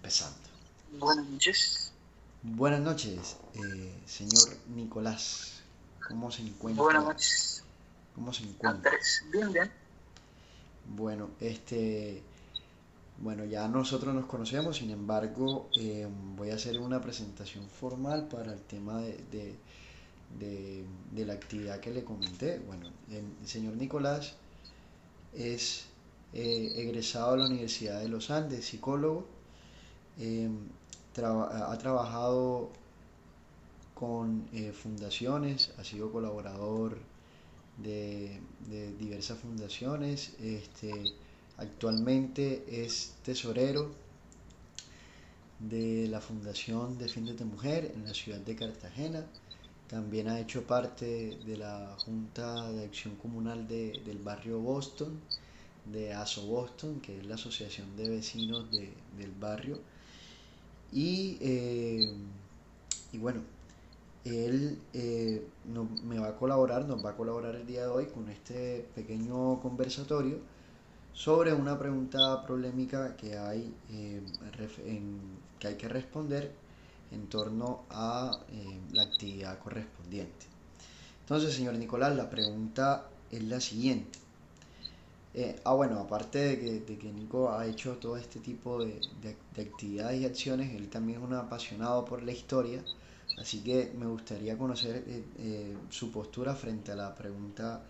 empezando. Buenas noches. Buenas noches, señor Nicolás. ¿Cómo se Buenas encuentra? noches, ¿Cómo se encuentra? Andrés. Bien, bien. Bueno, bueno, ya nosotros nos conocemos, sin embargo, voy a hacer una presentación formal para el tema de la actividad que le comenté. Bueno, el señor Nicolás es egresado de la Universidad de los Andes, psicólogo. eh, ha trabajado con fundaciones, ha sido colaborador de diversas fundaciones. Actualmente es tesorero de la Fundación Defiéndete Mujer en la ciudad de Cartagena. También ha hecho parte de la Junta de Acción Comunal del barrio Boston, de ASO Boston, que es la asociación de vecinos del barrio. Y, eh, y bueno, él me va a colaborar, nos va a colaborar el día de hoy con este pequeño conversatorio sobre una pregunta problemática que hay, que hay que responder en torno a la actividad correspondiente. Entonces, señor Nicolás, la pregunta es la siguiente. Bueno, aparte de que Nico ha hecho todo este tipo de actividades y acciones, él también es un apasionado por la historia, así que me gustaría conocer su postura frente a la pregunta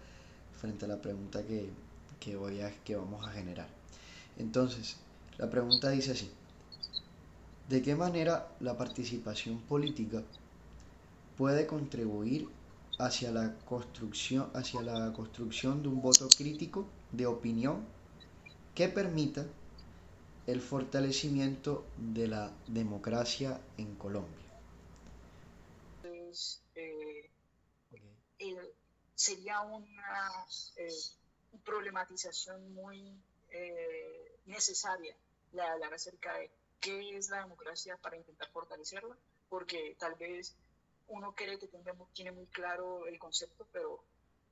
que vamos a generar. Entonces, la pregunta dice así: ¿de qué manera la participación política puede contribuir hacia la construcción de un voto crítico de opinión que permita el fortalecimiento de la democracia en Colombia? Entonces, Okay. eh, sería una problematización muy necesaria la de hablar acerca de qué es la democracia para intentar fortalecerla, porque tal vez uno cree que tiene muy claro el concepto,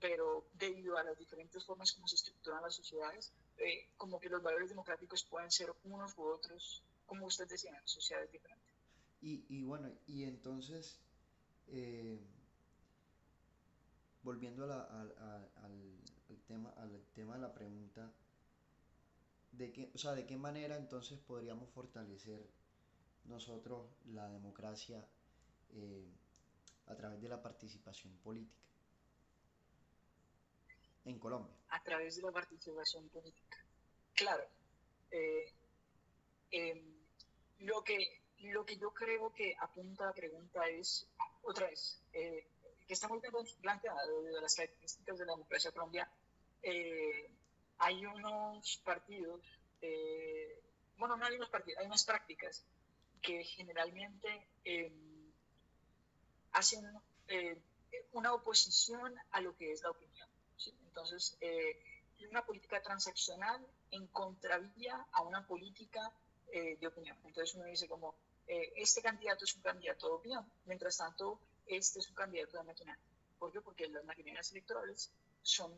pero debido a las diferentes formas como se estructuran las sociedades, como que los valores democráticos pueden ser unos u otros, como usted decía, en sociedades diferentes. Y bueno, y entonces, eh, volviendo al tema de la pregunta, ¿de qué manera entonces podríamos fortalecer nosotros la democracia eh, a través de la participación política en Colombia? A través de la participación política. Claro, eh, eh, lo que yo creo que apunta a la pregunta es, otra vez, que está muy bien planteada de las características de la democracia colombiana. Eh, hay unos partidos, bueno, no hay unos partidos, hay unas prácticas que generalmente hacen eh, una oposición a lo que es la opinión. ¿Sí? Entonces, una política transaccional en contravía a una política de opinión. Entonces uno dice como, este candidato es un candidato de opinión, mientras tanto, este es un candidato de maquinaria. ¿Por qué? Porque las maquinarias electorales son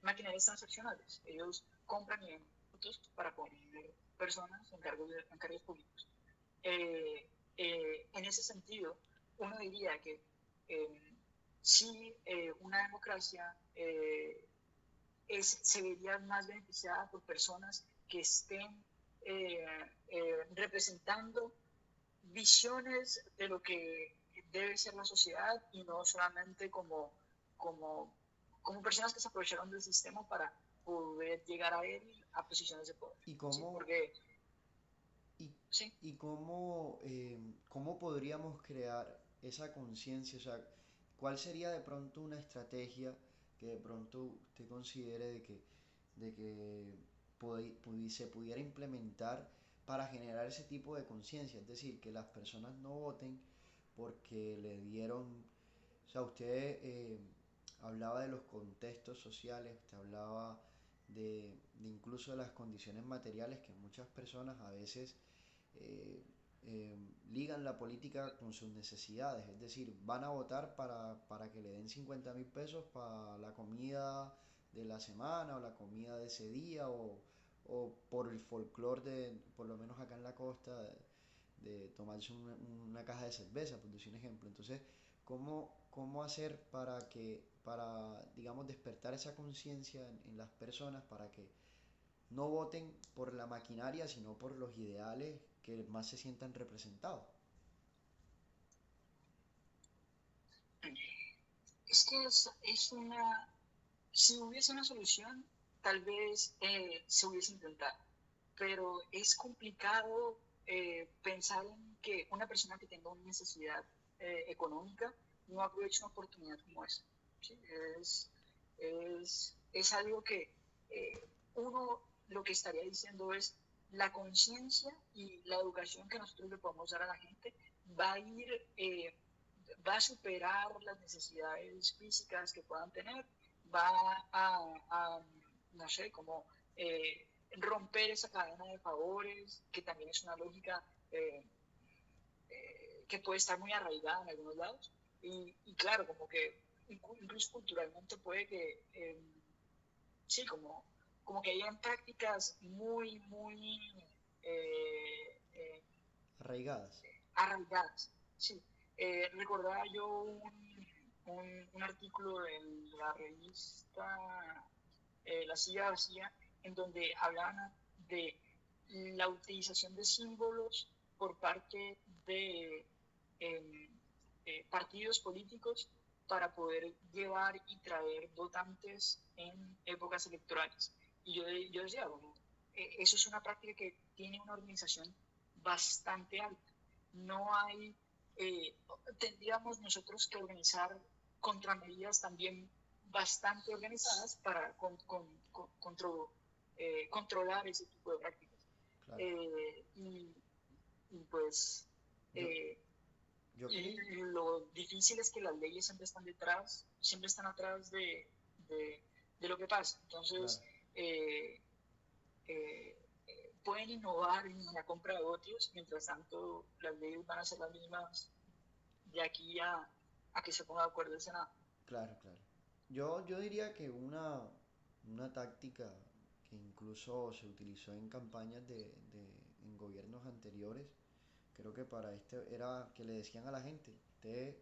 maquinarias transaccionales. Ellos compran y venden votos para poner personas en cargos públicos. En ese sentido, uno diría que si una democracia se vería más beneficiada por personas que estén eh, representando visiones de lo que debe ser la sociedad y no solamente como, como personas que se aprovecharon del sistema para poder llegar a él a posiciones de poder. ¿Y ¿Sí? cómo, Porque, y, sí, cómo podríamos crear esa conciencia? O sea, ¿cuál sería de pronto una estrategia que de pronto usted considere de que se pudiera implementar para generar ese tipo de conciencia? Es decir, que las personas no voten porque le dieron, o sea, usted hablaba de los contextos sociales, usted hablaba de incluso de las condiciones materiales que muchas personas a veces eh, ligan la política con sus necesidades, es decir, van a votar para que le den 50.000 pesos para la comida de la semana o la comida de ese día o por el folclore de, por lo menos acá en la costa, de tomarse una caja de cerveza, por decir un ejemplo. Entonces, ¿cómo hacer para, digamos, despertar esa conciencia en las personas para que no voten por la maquinaria, sino por los ideales que más se sientan representados? Es que es una, si hubiese una solución, tal vez se hubiese intentado, pero es complicado pensar en que una persona que tenga una necesidad económica no aproveche una oportunidad como esa. ¿Sí? Es algo que uno lo que estaría diciendo es la conciencia y la educación que nosotros le podemos dar a la gente va a ir, va a superar las necesidades físicas que puedan tener, va no sé, como romper esa cadena de favores, que también es una lógica que puede estar muy arraigada en algunos lados. Y claro, como que incluso culturalmente puede que, sí, como que hayan prácticas muy, muy Arraigadas. arraigadas. Sí. Recordaba yo un artículo en la revista La Silla Vacía, en donde hablaban de la utilización de símbolos por parte de eh, partidos políticos para poder llevar y traer votantes en épocas electorales. Y yo decía, bueno, eso es una práctica que tiene una organización bastante alta. No hay, eh, tendríamos nosotros que organizar contramedidas también bastante organizadas para controlar ese tipo de prácticas. Claro. Eh, y, y, pues Yo, eh, yo y creí, lo difícil es que las leyes siempre están detrás, siempre están atrás de lo que pasa. claro. Entonces, eh, pueden innovar en la compra de votos, mientras tanto las leyes van a ser las mismas de aquí a que se ponga de acuerdo el Senado. Claro, claro. Yo diría que una táctica que incluso se utilizó en campañas en gobiernos anteriores, creo que para este era que le decían a la gente, usted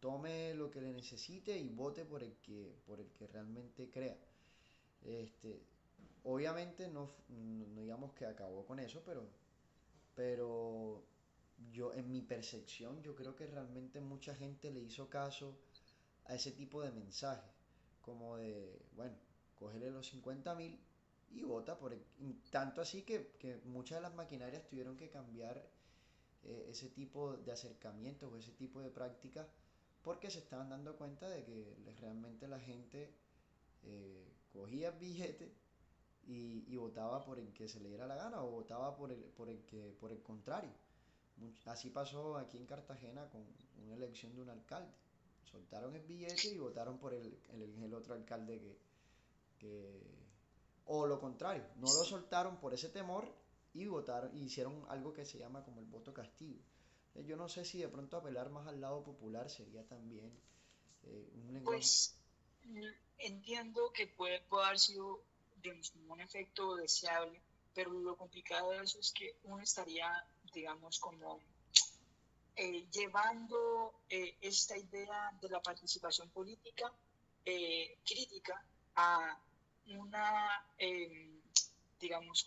tome lo que le necesite y vote por el que realmente crea. Este, obviamente no digamos que acabó con eso, pero yo en mi percepción yo creo que realmente mucha gente le hizo caso a ese tipo de mensajes, como de, bueno, cógele los 50.000 y vota por tanto así que muchas de las maquinarias tuvieron que cambiar ese tipo de acercamientos o ese tipo de prácticas porque se estaban dando cuenta de que realmente la gente cogía el billete y votaba por el que se le diera la gana o votaba por el contrario. Así pasó aquí en Cartagena con una elección de un alcalde. Soltaron el billete y votaron por el otro alcalde que... O lo contrario, no lo Sí. soltaron por ese temor y votaron, y hicieron algo que se llama como el voto castigo. Yo no sé si de pronto apelar más al lado popular sería también un lenguaje. Pues entiendo que puede haber sido digamos, un efecto deseable, pero lo complicado de eso es que uno estaría, digamos, como llevando esta idea de la participación política crítica a una, digamos,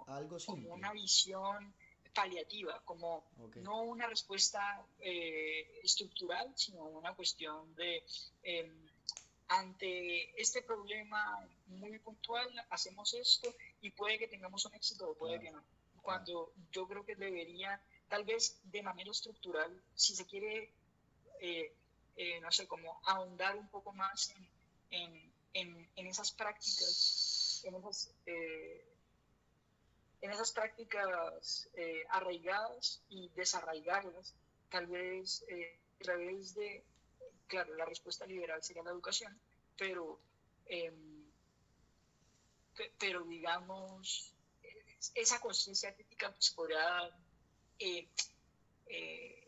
Algo como simple. una visión paliativa, como Ok, no una respuesta estructural, sino una cuestión de, ante este problema muy puntual, hacemos esto y puede que tengamos un éxito o puede claro, que no. claro. Cuando yo creo que debería, tal vez de manera estructural, si se quiere, eh, no sé, como ahondar un poco más en esas prácticas, en esas prácticas arraigadas y desarraigarlas, tal vez a través de, claro, la respuesta liberal sería la educación, pero, eh, pero digamos, esa conciencia crítica se podrá eh, eh,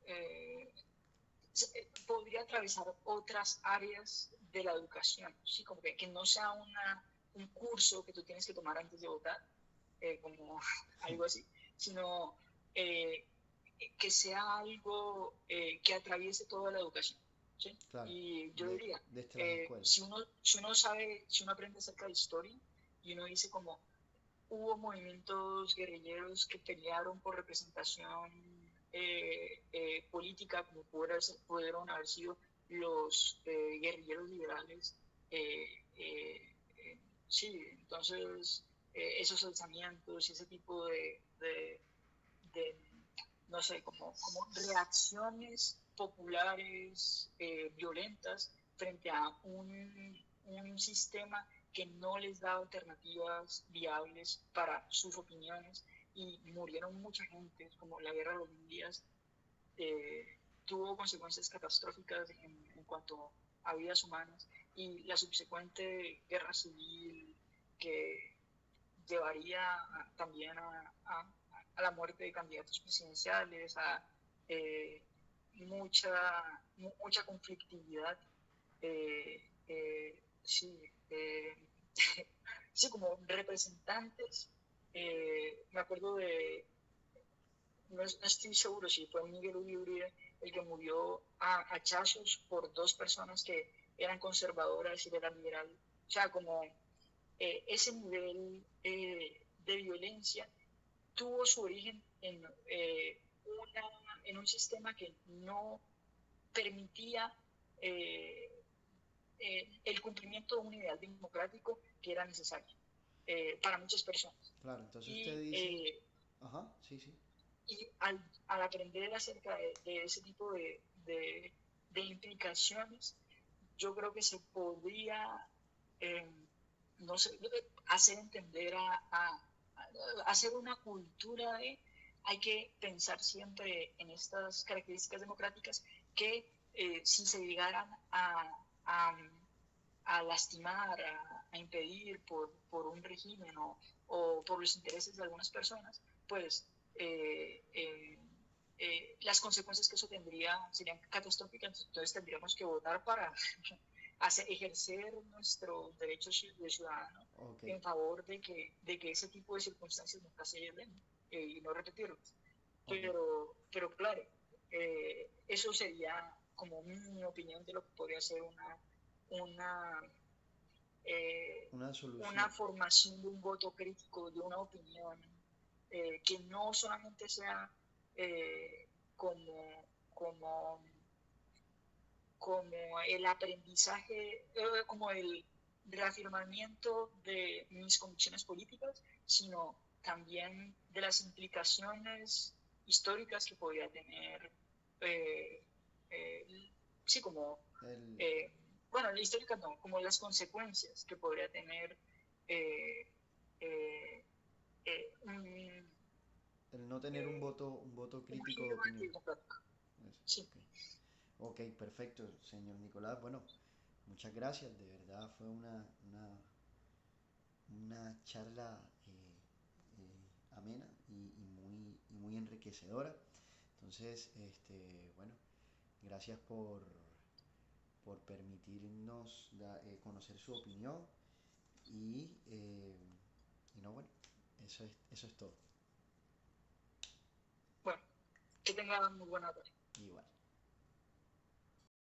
eh, podría atravesar otras áreas de la educación, ¿sí? Como que no sea un curso que tú tienes que tomar antes de votar, como algo así, sino que sea algo que atraviese toda la educación. ¿Sí? Claro, Y yo diría, desde las escuelas. si uno aprende acerca de historia y uno dice como hubo movimientos guerrilleros que pelearon por representación política, como pudieron haber sido los guerrilleros liberales. eh, eh, sí, entonces esos alzamientos y ese tipo de, no sé, como reacciones populares violentas frente a un sistema que no les da alternativas viables para sus opiniones y murieron mucha gente, como la guerra de los 1000 días, tuvo consecuencias catastróficas en cuanto a vidas humanas y la subsecuente guerra civil que llevaría también a la muerte de candidatos presidenciales, a eh, mucha conflictividad. Sí, sí, como representantes. Me acuerdo de, no estoy seguro si fue Miguel Uribe el que murió a hachazos por dos personas que eran conservadoras y de la liberal. O sea, como ese nivel de violencia tuvo su origen en un sistema que no permitía eh, el cumplimiento de un ideal democrático que era necesario para muchas personas. Claro, entonces usted Y, dice, ajá, sí, sí, y al aprender acerca de ese tipo de implicaciones, yo creo que se podría, eh, no sé, hacer entender hacer una cultura de, hay que pensar siempre en estas características democráticas que si se llegaran a lastimar, a impedir por un régimen o por los intereses de algunas personas, pues las consecuencias que eso tendría serían catastróficas. Entonces tendríamos que votar para ejercer nuestros derechos de ciudadano ok, en favor de que ese tipo de circunstancias nunca se den y no repetirlas. ok, Pero claro, eso sería como mi opinión de lo que podría ser una, eh, una una solución, formación de un voto crítico, de una opinión, que no solamente sea como como el aprendizaje, como el reafirmamiento de mis convicciones políticas, sino también de las implicaciones históricas que podría tener, eh, sí, como, el, eh, bueno, históricas no, como las consecuencias que podría tener eh, eh, un, el no tener un voto un crítico de giro opinión. antidemocrático. Eso, Sí, ok. Ok, perfecto, señor Nicolás. Bueno, muchas gracias, de verdad fue una charla amena y muy enriquecedora. Entonces, bueno, gracias por permitirnos conocer su opinión y no, bueno, eso es todo. bueno, que tengan muy buena tarde. Igual.